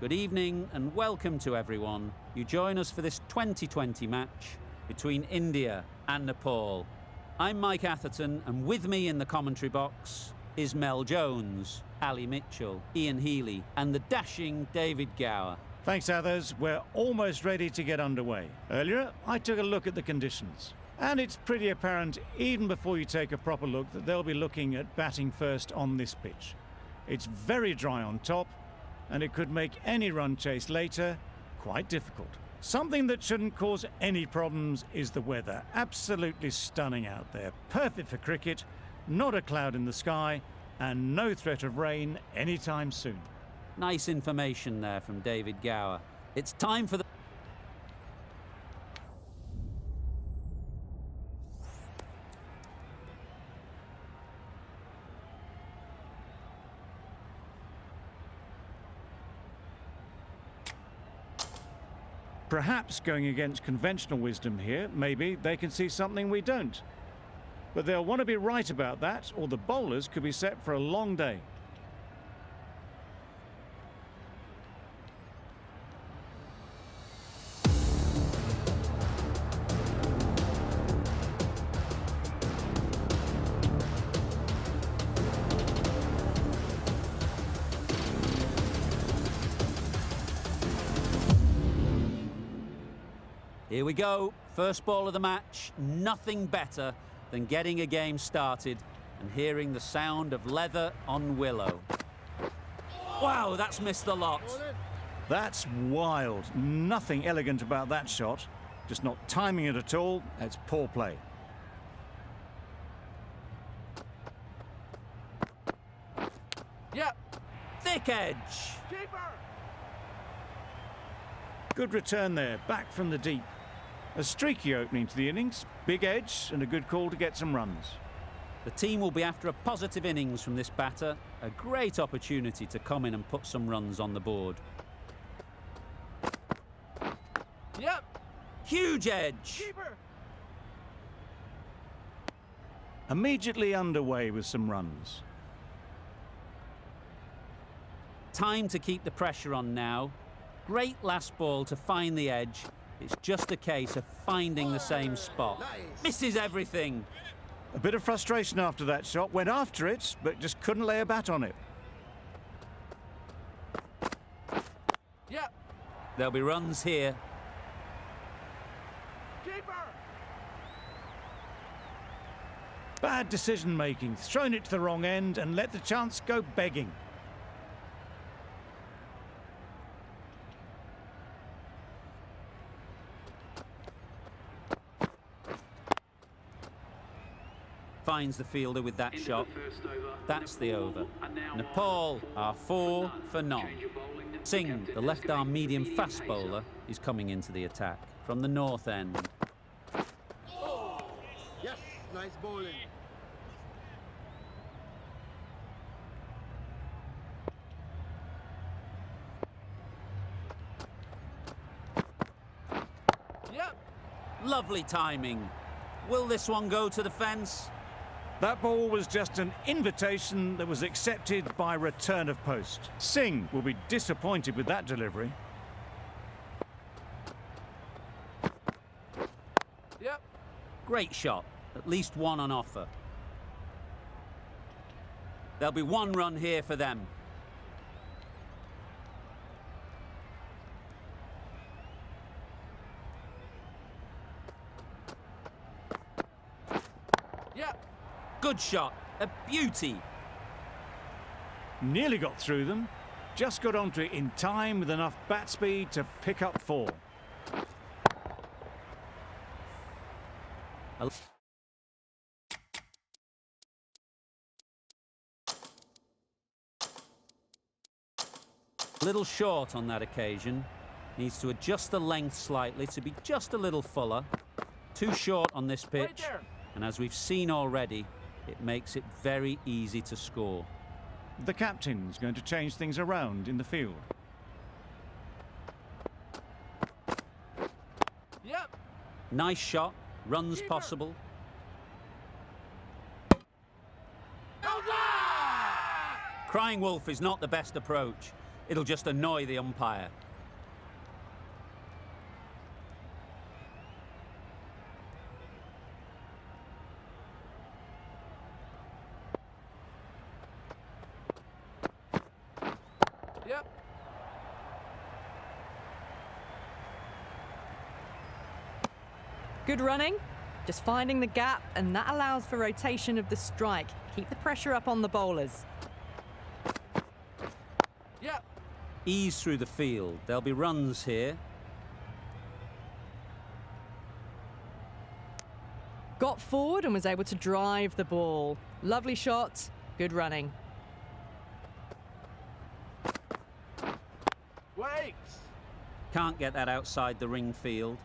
Good evening and welcome to everyone. You join us for this 2020 match between India and Nepal. I'm Mike Atherton, and with me in the commentary box is Mel Jones, Ali Mitchell, Ian Healy and the dashing David Gower. Thanks, Athers. We're almost ready to get underway. Earlier, I took a look at the conditions. And it's pretty apparent, even before you take a proper look, that they'll be looking at batting first on this pitch. It's very dry on top, and it could make any run chase later quite difficult. Something that shouldn't cause any problems is the weather. Absolutely stunning out there. Perfect for cricket, not a cloud in the sky, and no threat of rain anytime soon. Nice information there from David Gower. It's time for the... Perhaps going against conventional wisdom here, maybe they can see something we don't. But they'll want to be right about that, or the bowlers could be set for a long day. Here we go, first ball of the match. Nothing better than getting a game started and hearing the sound of leather on willow. Wow, that's missed the lot. That's wild. Nothing elegant about that shot. Just not timing it at all. It's poor play. Yep. Thick edge. Keeper. Good return there, back from the deep. A streaky opening to the innings, big edge and a good call to get some runs. The team will be after a positive innings from this batter. A great opportunity to come in and put some runs on the board. Yep. Huge edge. Keeper. Immediately underway with some runs. Time to keep the pressure on now. Great last ball to find the edge. It's just a case of finding the same spot. Nice. Misses everything. A bit of frustration after that shot. Went after it, but just couldn't lay a bat on it. Yep. There'll be runs here. Keeper. Bad decision making. Thrown it to the wrong end and let the chance go begging. Finds the fielder with that shot. That's the over. Nepal are 4 for none. Singh, the left-arm medium fast bowler, is coming into the attack from the north end. Yes, nice bowling. Yep. Lovely timing. Will this one go to the fence? That ball was just an invitation that was accepted by return of post. Singh will be disappointed with that delivery. Yep. Great shot. At least one on offer. There'll be one run here for them. Yep. Good shot. A beauty. Nearly got through them. Just got onto it in time with enough bat speed to pick up 4. A little short on that occasion. Needs to adjust the length slightly to be just a little fuller. Too short on this Right pitch. there. And as we've seen already, it makes it very easy to score. The captain's going to change things around in the field. Yep. Nice shot. Runs Keeper. possible. Outline! Crying wolf is not the best approach. It'll just annoy the umpire. Yep. Good running, just finding the gap, and that allows for rotation of the strike. Keep the pressure up on the bowlers. Yep. Ease through the field. There'll be runs here. Got forward and was able to drive the ball. Lovely shot, good running. Wait. Can't get that outside the ring field.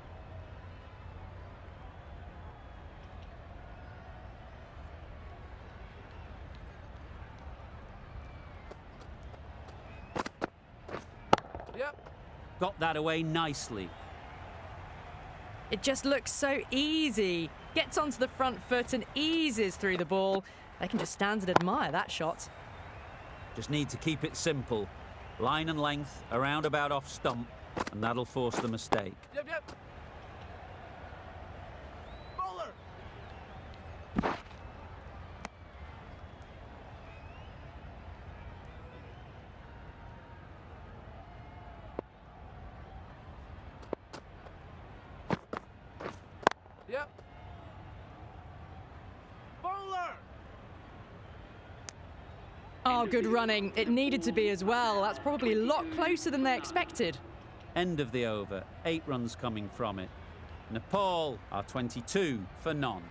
Yep. Got that away nicely. It just looks so easy. Gets onto the front foot and eases through the ball. They can just stand and admire that shot. Just need to keep it simple. Line and length, around about off stump, and that'll force the mistake. Yep, yep. Bowler. Yep. Bowler. Oh, good running. It needed to be as well. That's probably a lot closer than they expected. End of the over. 8 runs coming from it. Nepal are 22 for none.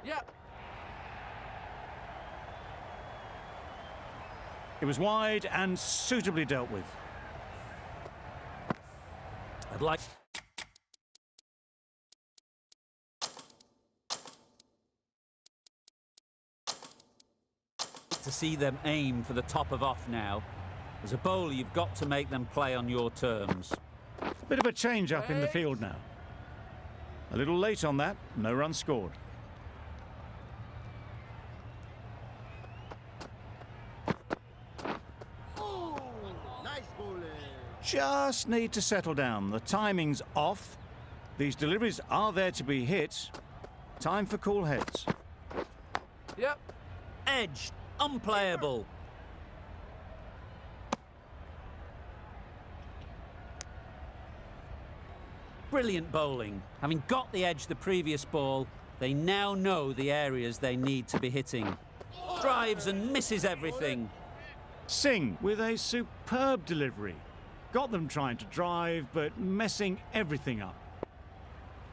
Yep. It was wide and suitably dealt with. I'd like to see them aim for the top of off now. As a bowler, you've got to make them play on your terms. Bit of a change up in the field now. A little late on that, no run scored. Just need to settle down. The timing's off. These deliveries are there to be hit. Time for cool heads. Yep. Edged, unplayable. Brilliant bowling. Having got the edge the previous ball, they now know the areas they need to be hitting. Drives and misses everything. Singh with a superb delivery. Got them trying to drive, but messing everything up.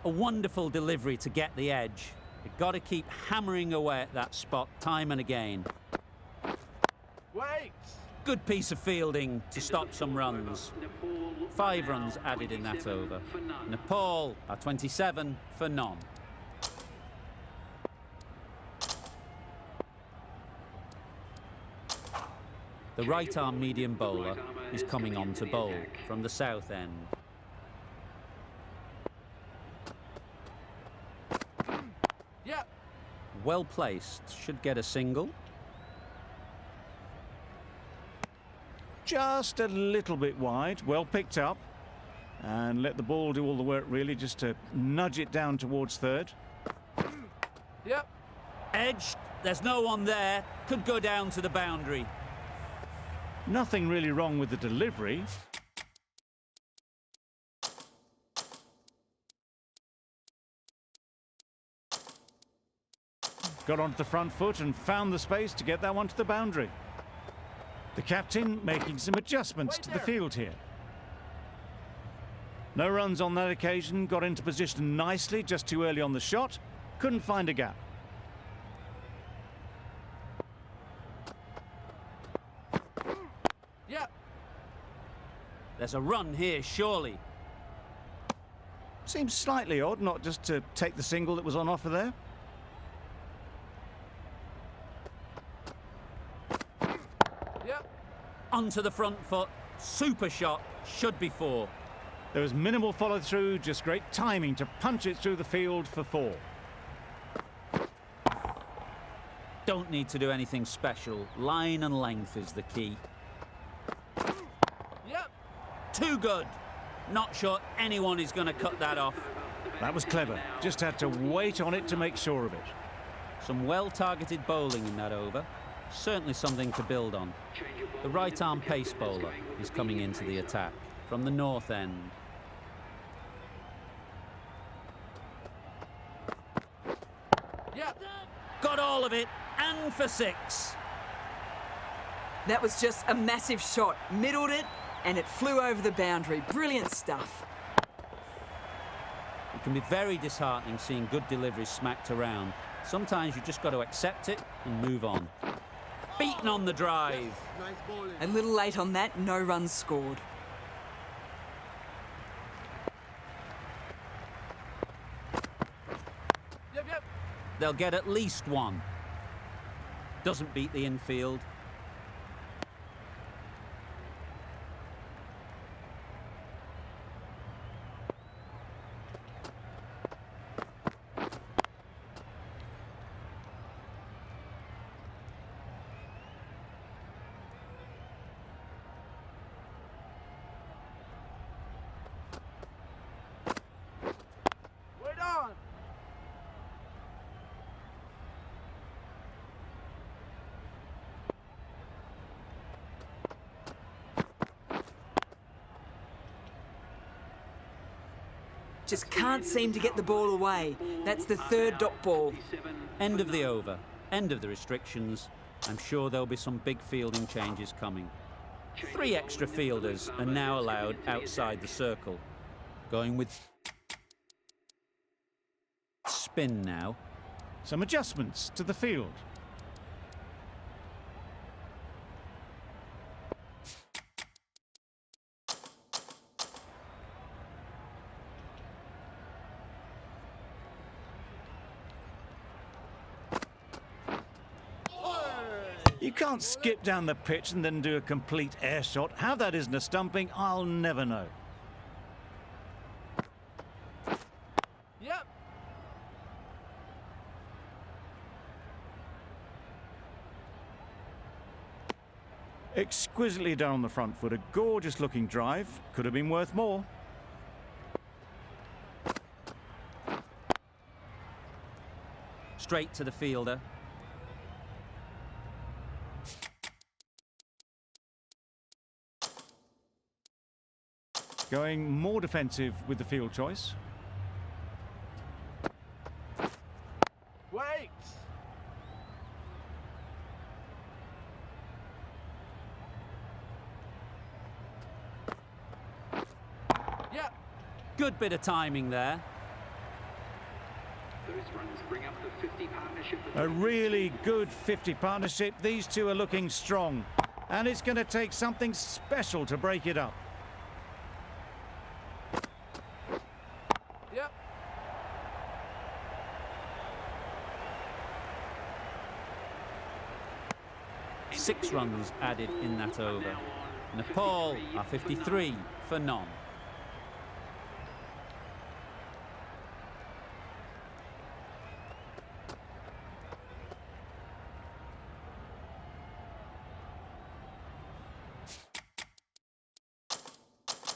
A wonderful delivery to get the edge. You've got to keep hammering away at that spot time and again. Wait. Good piece of fielding to stop some runs. 5 runs added in that over. Nepal are 27 for none. The right-arm medium bowler is coming on to bowl from the south end. Yep. Well placed, should get a single. Just a little bit wide, well picked up. And let the ball do all the work really, just to nudge it down towards third. Yep. Edged, there's no one there, could go down to the boundary. Nothing really wrong with the delivery. Got onto the front foot and found the space to get that one to the boundary. The captain making some adjustments to the field here. No runs on that occasion, got into position nicely, just too early on the shot. Couldn't find a gap. Yep. There's a run here, surely. Seems slightly odd not just to take the single that was on offer there. Yep. Onto the front foot, super shot, should be 4. There was minimal follow-through, just great timing to punch it through the field for 4. Don't need to do anything special. Line and length is the key. Yep. Too good. Not sure anyone is going to cut that off. That was clever. Just had to wait on it to make sure of it. Some well-targeted bowling in that over. Certainly something to build on. The right-arm pace bowler is coming into the attack from the north end. Yep. Got all of it, and for 6. That was just a massive shot. Middled it, and it flew over the boundary. Brilliant stuff. It can be very disheartening seeing good deliveries smacked around. Sometimes you just got to accept it and move on. Beaten on the drive. A little late on that, no runs scored. Yep, yep. They'll get at least 1. Doesn't beat the infield. Wait on. Just can't seem to get the ball away. That's the third dot ball. End of the over. End of the restrictions. I'm sure there'll be some big fielding changes coming. 3 extra fielders are now allowed outside the circle. Going with spin now. Some adjustments to the field. You can't skip down the pitch and then do a complete air shot. How that isn't a stumping, I'll never know. Yep. Exquisitely done on the front foot. A gorgeous looking drive. Could have been worth more. Straight to the fielder. Going more defensive with the field choice. Wait. Yep. Good bit of timing there. Those runs bring up the 50 partnership. A really good 50 partnership. These two are looking strong. And it's going to take something special to break it up. Yep. 6 runs added in that over. Nepal are 53 for none.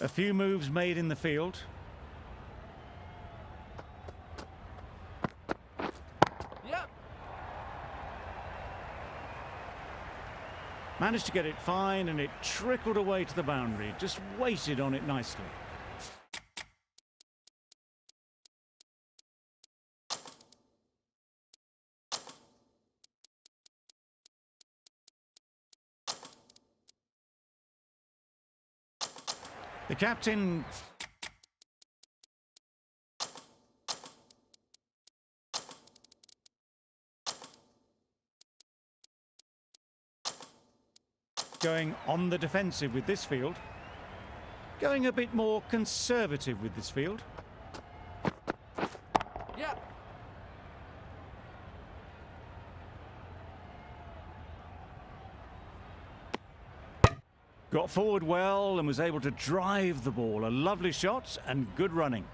A few moves made in the field. Yep. Managed to get it fine and it trickled away to the boundary. Just waited on it nicely. The captain going on the defensive with this field. Going a bit more conservative with this field. Yep. Got forward well and was able to drive the ball. A lovely shot and good running.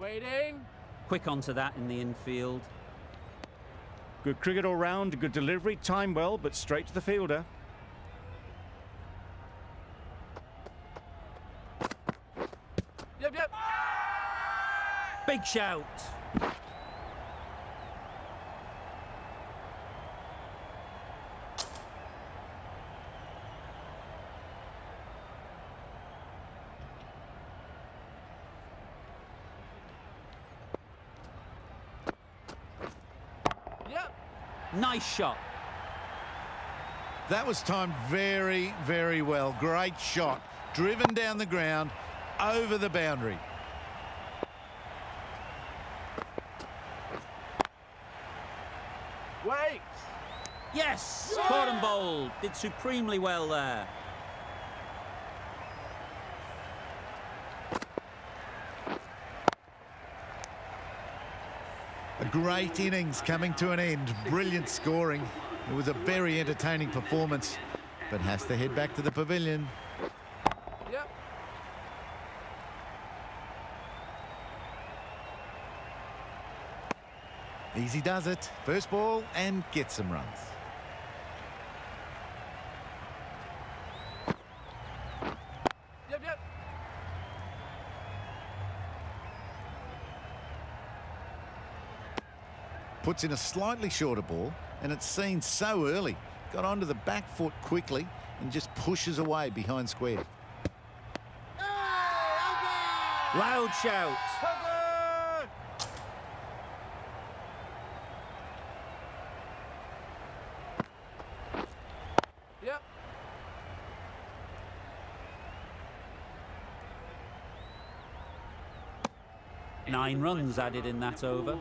Waiting. Quick onto that in the infield. Good cricket all round, good delivery, timed well, but straight to the fielder. Yep, yep. Big shout. Yep. Nice shot. That was timed very, very well. Great shot. Driven down the ground, over the boundary. Wait. Yes! Caught and bowled. Did supremely well there. A great innings coming to an end. Brilliant scoring. It was a very entertaining performance, but has to head back to the pavilion. Yep. Easy does it. First ball and gets some runs. Yep, yep. Puts in a slightly shorter ball, and it's seen so early. Got onto the back foot quickly and just pushes away behind square. Loud shout. Covered. Yep. 9 runs added in that over.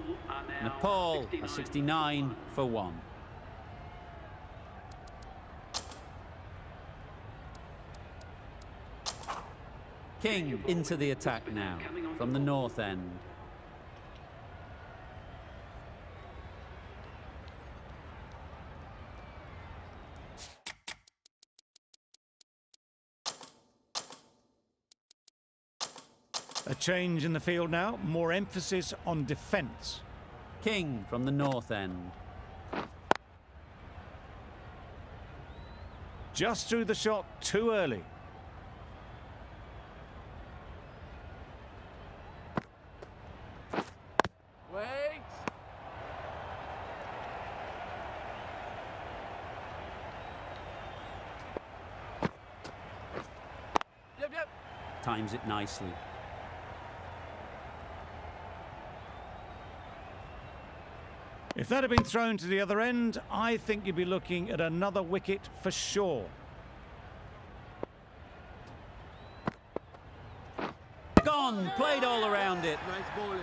Nepal a 69 for 1. King into the attack now from the north end. A change in the field now, more emphasis on defence. King from the north end. Just threw the shot too early. Wait. Yep, yep. Times it nicely. If that had been thrown to the other end, I think you'd be looking at another wicket for sure. Gone, played all around it. Nice bowling.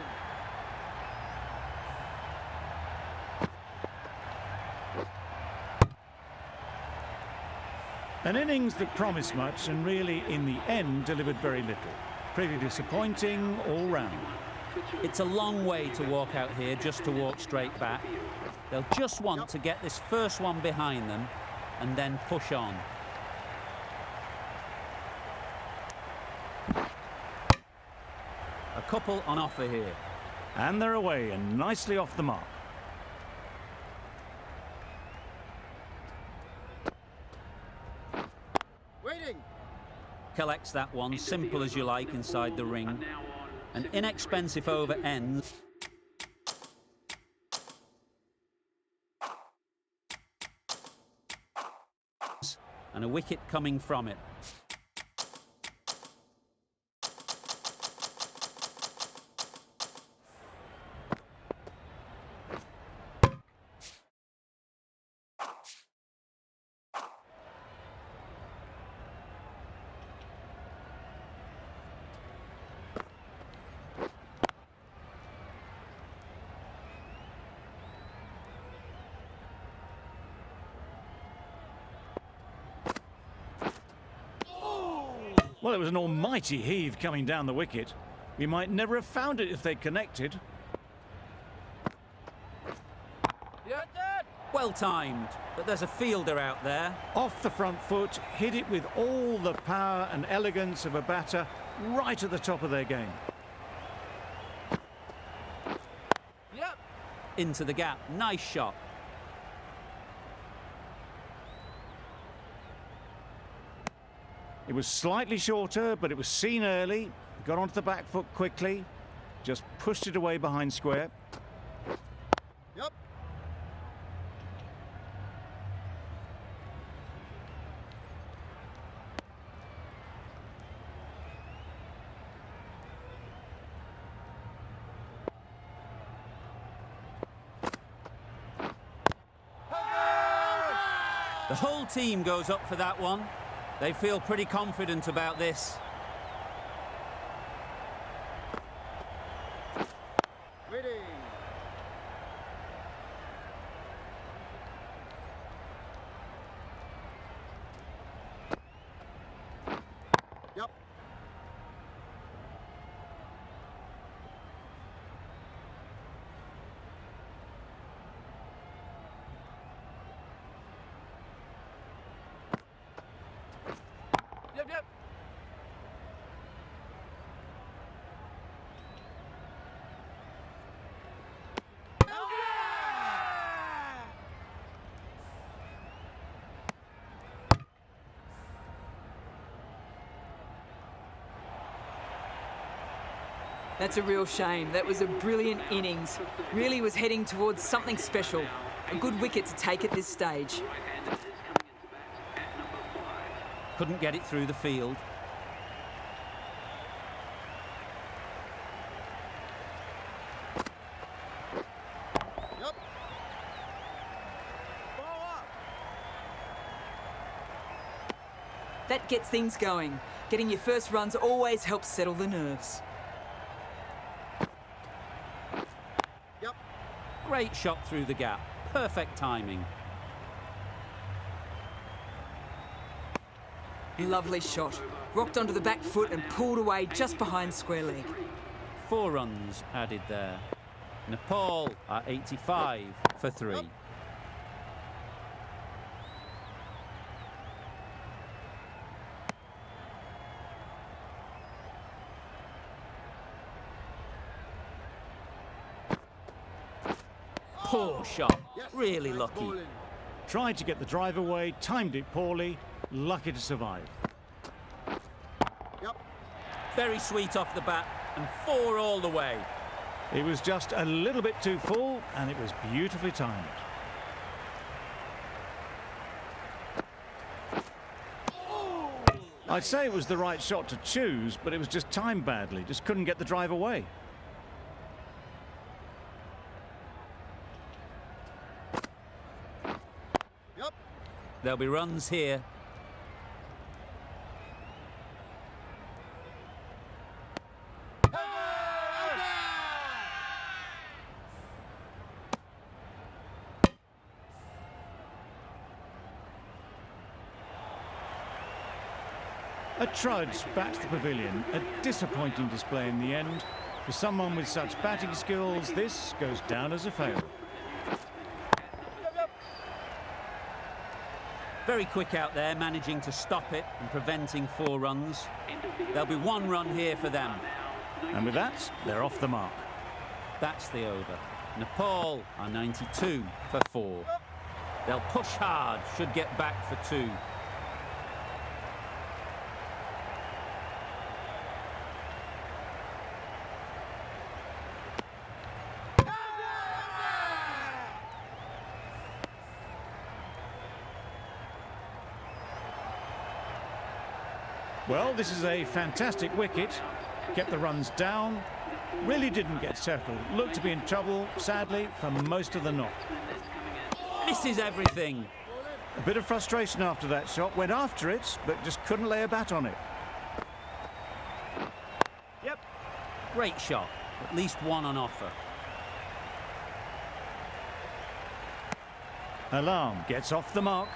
An innings that promised much and really, in the end, delivered very little. Pretty disappointing all round. It's a long way to walk out here just to walk straight back. They'll just want to get this first one behind them and then push on. A couple on offer here. And they're away and nicely off the mark. Waiting. Collects that one, simple as you like, inside the ring. An inexpensive over ends. And a wicket coming from it. Well, it was an almighty heave coming down the wicket. We might never have found it if they'd connected. Yep, yep. Well timed, but there's a fielder out there. Off the front foot, hit it with all the power and elegance of a batter right at the top of their game. into the gap. Nice shot. It was slightly shorter, but it was seen early. Got onto the back foot quickly. Just pushed it away behind square. Yep. The whole team goes up for that one. They feel pretty confident about this. Waiting. Yep. Yep, yep. That's a real shame. That was a brilliant innings. Really was heading towards something special. A good wicket to take at this stage. Right-hander is coming into bat at number 5. Couldn't get it through the field. Yep. Ball up. That gets things going. Getting your first runs always helps settle the nerves. Yep. Great shot through the gap. Perfect timing. Lovely shot. Rocked onto the back foot and pulled away just behind square leg. 4 runs added there. Nepal are 85 for 3. Poor shot. Yes. Really Nice lucky. bowling. Tried to get the drive away, timed it poorly. Lucky to survive. Yep. Very sweet off the bat and 4 all the way. It was just a little bit too full, and it was beautifully timed. I'd say it was the right shot to choose, but it was just timed badly. Just couldn't get the drive away. Yep. There'll be runs here. A trudge back to the pavilion. A disappointing display in the end. For someone with such batting skills, this goes down as a fail. Very quick out there, managing to stop it and preventing 4 runs. There'll be 1 run here for them. And with that, they're off the mark. That's the over. Nepal are 92 for 4. They'll push hard, should get back for 2. Well, this is a fantastic wicket. Kept the runs down. Really didn't get settled. Looked to be in trouble, sadly, for most of the knock. Misses everything. A bit of frustration after that shot. Went after it, but just couldn't lay a bat on it. Yep. Great shot. At least 1 on offer. Alarm gets off the mark.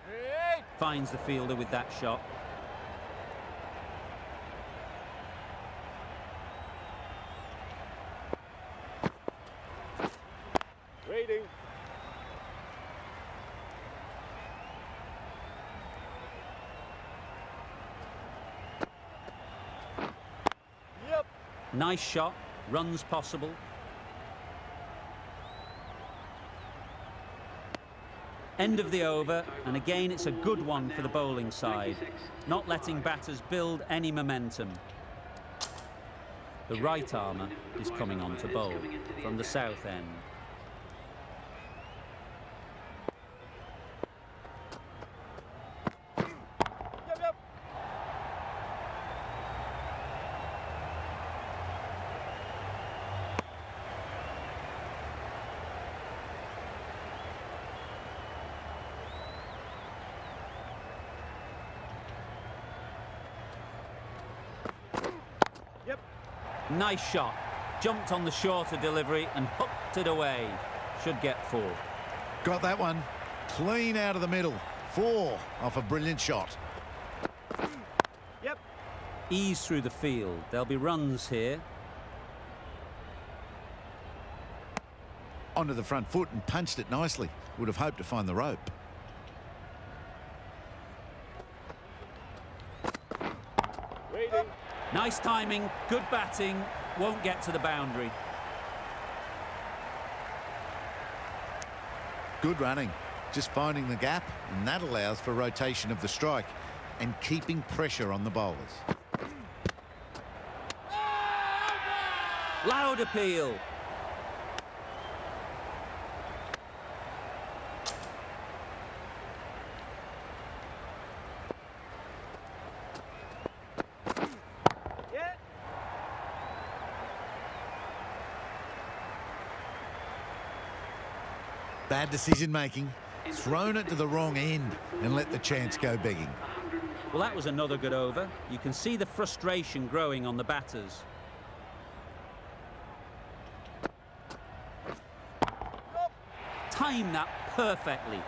Hey. Finds the fielder with that shot. Waiting. Nice shot, runs possible. End of the over, and again it's a good one for the bowling side, not letting batters build any momentum. The right armour is coming on to bowl from the south end. Yep, yep. Yep. Nice shot. Jumped on the shorter delivery and hooked it away. Should get 4. Got that one. Clean out of the middle. 4 off a brilliant shot. Yep. Ease through the field. There'll be runs here. Onto the front foot and punched it nicely. Would have hoped to find the rope. Waiting. Nice timing, good batting, won't get to the boundary. Good running. Just finding the gap, and that allows for rotation of the strike and keeping pressure on the bowlers. Loud appeal. Yeah. Bad decision making. Thrown it to the wrong end and let the chance go begging. Well, that was another good over. You can see the frustration growing on the batters. Timed that perfectly.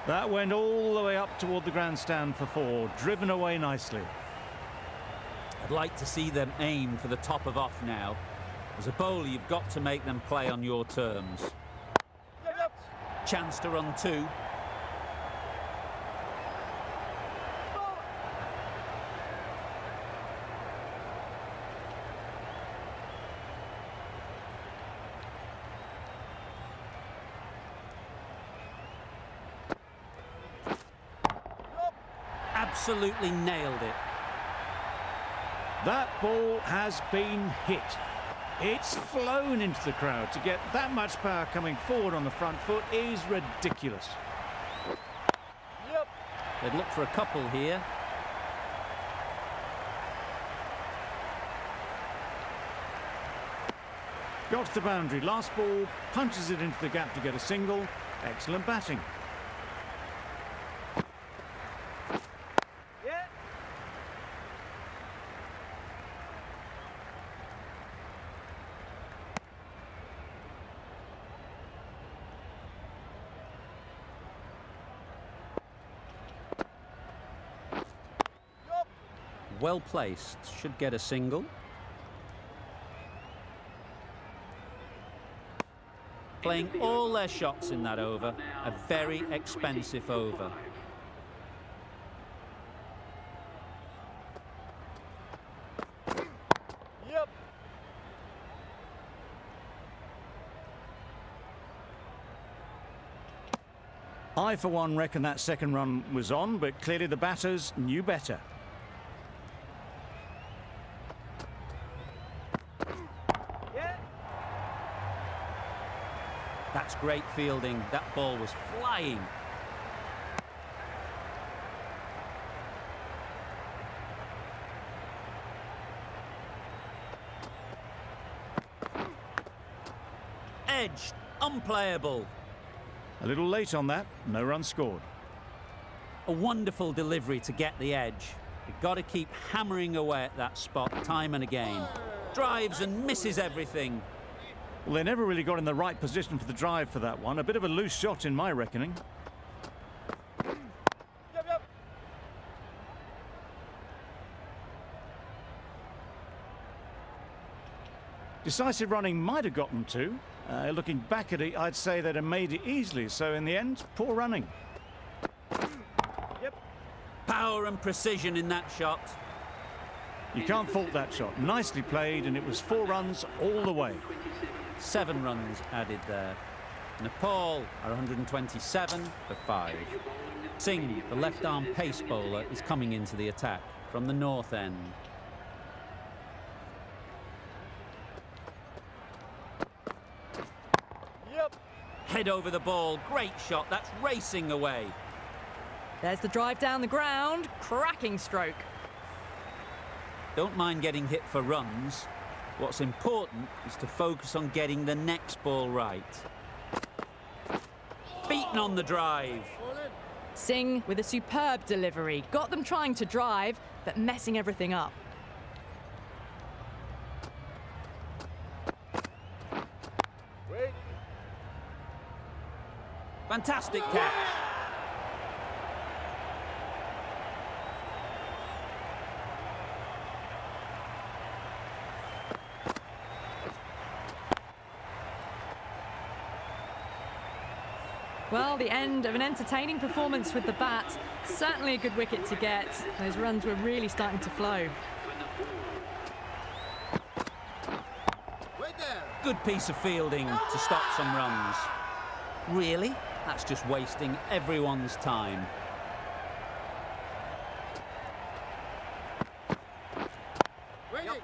That went all the way up toward the grandstand for 4, driven away nicely. I'd like to see them aim for the top of off now. As a bowler, you've got to make them play on your terms. Yep, yep. Chance to run 2. Absolutely nailed it. That ball has been hit. It's flown into the crowd. To get that much power coming forward on the front foot is ridiculous. Yep. They'd look for a couple here. Got to the boundary. Last ball, punches it into the gap to get a single. Excellent batting. Yeah. Yup. Well placed. Should get a single. Playing all their shots in that over. A very expensive over. Yep. I, for one, reckon that second run was on, but clearly the batters knew better. Yeah. That's great fielding. That ball was flying. Edged, unplayable. A little late on that, no run scored. A wonderful delivery to get the edge. You've got to keep hammering away at that spot time and again. Drives and misses everything. Well, they never really got in the right position for the drive for that one. A bit of a loose shot in my reckoning. Yep, yep. Decisive running might have gotten 2. Looking back at it, I'd say they'd have made it easily. So in the end, poor running. Yep. Power and precision in that shot. You can't fault that shot. Nicely played, and it was 4 runs all the way. 7 runs added there. Nepal are 127 for 5. Singh, the left-arm pace bowler, is coming into the attack from the north end. Yep. Head over the ball, great shot, that's racing away. There's the drive down the ground. Cracking stroke. Don't mind getting hit for runs. What's important is to focus on getting the next ball right. Beaten on the drive. Ball in. Singh with a superb delivery. Got them trying to drive, but messing everything up. Wait. Fantastic catch. Well, the end of an entertaining performance with the bat. Certainly a good wicket to get. Those runs were really starting to flow. Wait there. Good piece of fielding to stop some runs. Really? That's just wasting everyone's time. Waiting.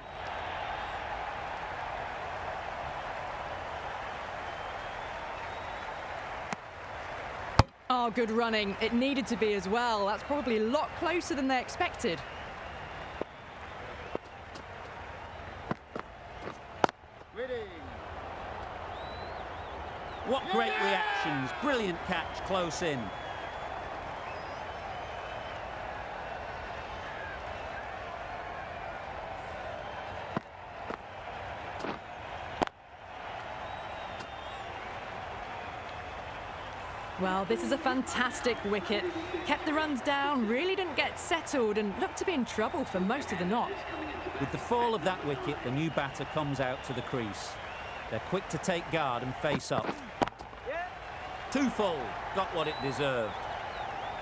Oh, good running. It needed to be as well. That's probably a lot closer than they expected. Waiting. What great reactions. Brilliant catch close in. Well, this is a fantastic wicket. Kept the runs down, really didn't get settled and looked to be in trouble for most of the knock. With the fall of that wicket, the new batter comes out to the crease. They're quick to take guard and face up. Yeah. 2 full, got what it deserved.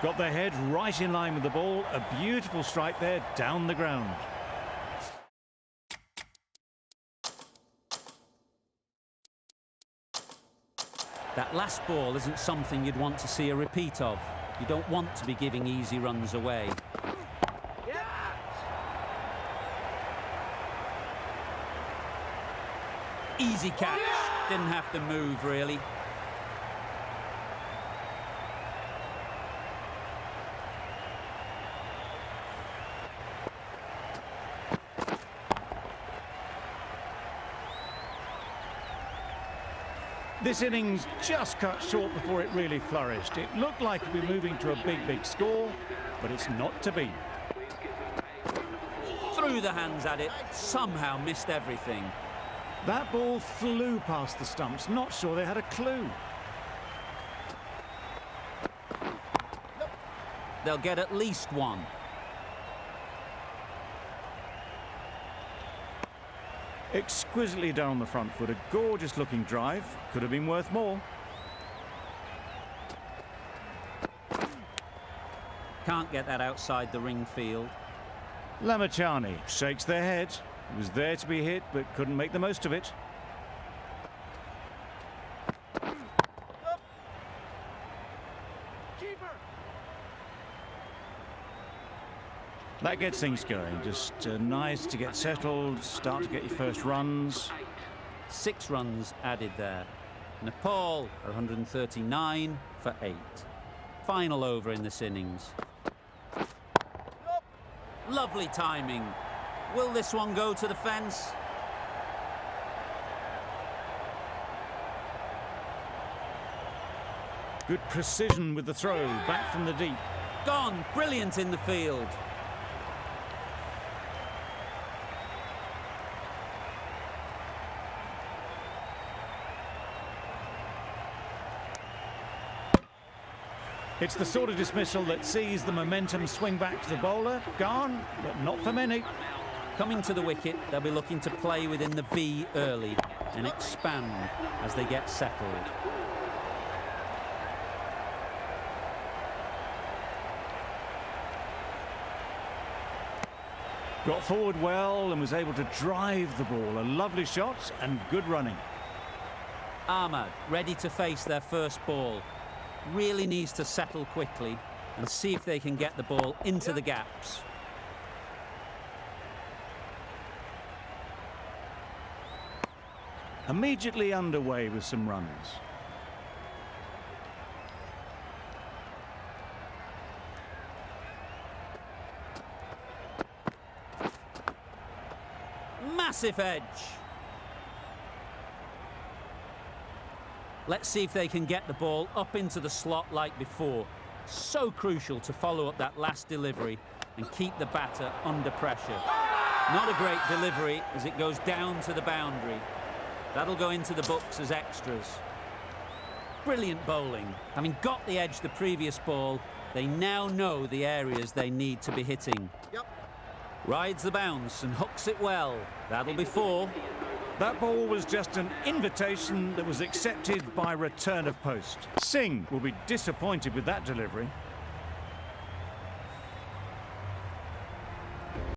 Got their head right in line with the ball. A beautiful strike there down the ground. That last ball isn't something you'd want to see a repeat of. You don't want to be giving easy runs away. Yeah. Easy catch, didn't have to move really. This innings just cut short before it really flourished. It looked like it'd be moving to a big score, but it's not to be. Threw the hands at it, somehow missed everything. That ball flew past the stumps. Not sure they had a clue. They'll get at least 1. Exquisitely done on the front foot. A gorgeous looking drive. Could have been worth more. Can't get that outside the ring field. Lamachani shakes their head. He was there to be hit, but couldn't make the most of it. Keeper. That gets things going. Just nice to get settled, start to get your first runs. 6 runs added there. Nepal are 139 for 8. Final over in this innings. Lovely timing. Will this one go to the fence? Good precision with the throw, back from the deep. Gone. Brilliant in the field. It's the sort of dismissal that sees the momentum swing back to the bowler. Gone, but not for many. Coming to the wicket, they'll be looking to play within the V early and expand as they get settled. Got forward well and was able to drive the ball. A lovely shot and good running. Ahmad ready to face their first ball. Really needs to settle quickly and see if they can get the ball into the gaps. Immediately underway with some runs. Massive edge. Let's see if they can get the ball up into the slot like before. So crucial to follow up that last delivery and keep the batter under pressure. Not a great delivery as it goes down to the boundary. That'll go into the books as extras. Brilliant bowling. Having got the edge the previous ball, they now know the areas they need to be hitting. Yep. Rides the bounce and hooks it well. That'll be 4. That ball was just an invitation that was accepted by return of post. Singh will be disappointed with that delivery.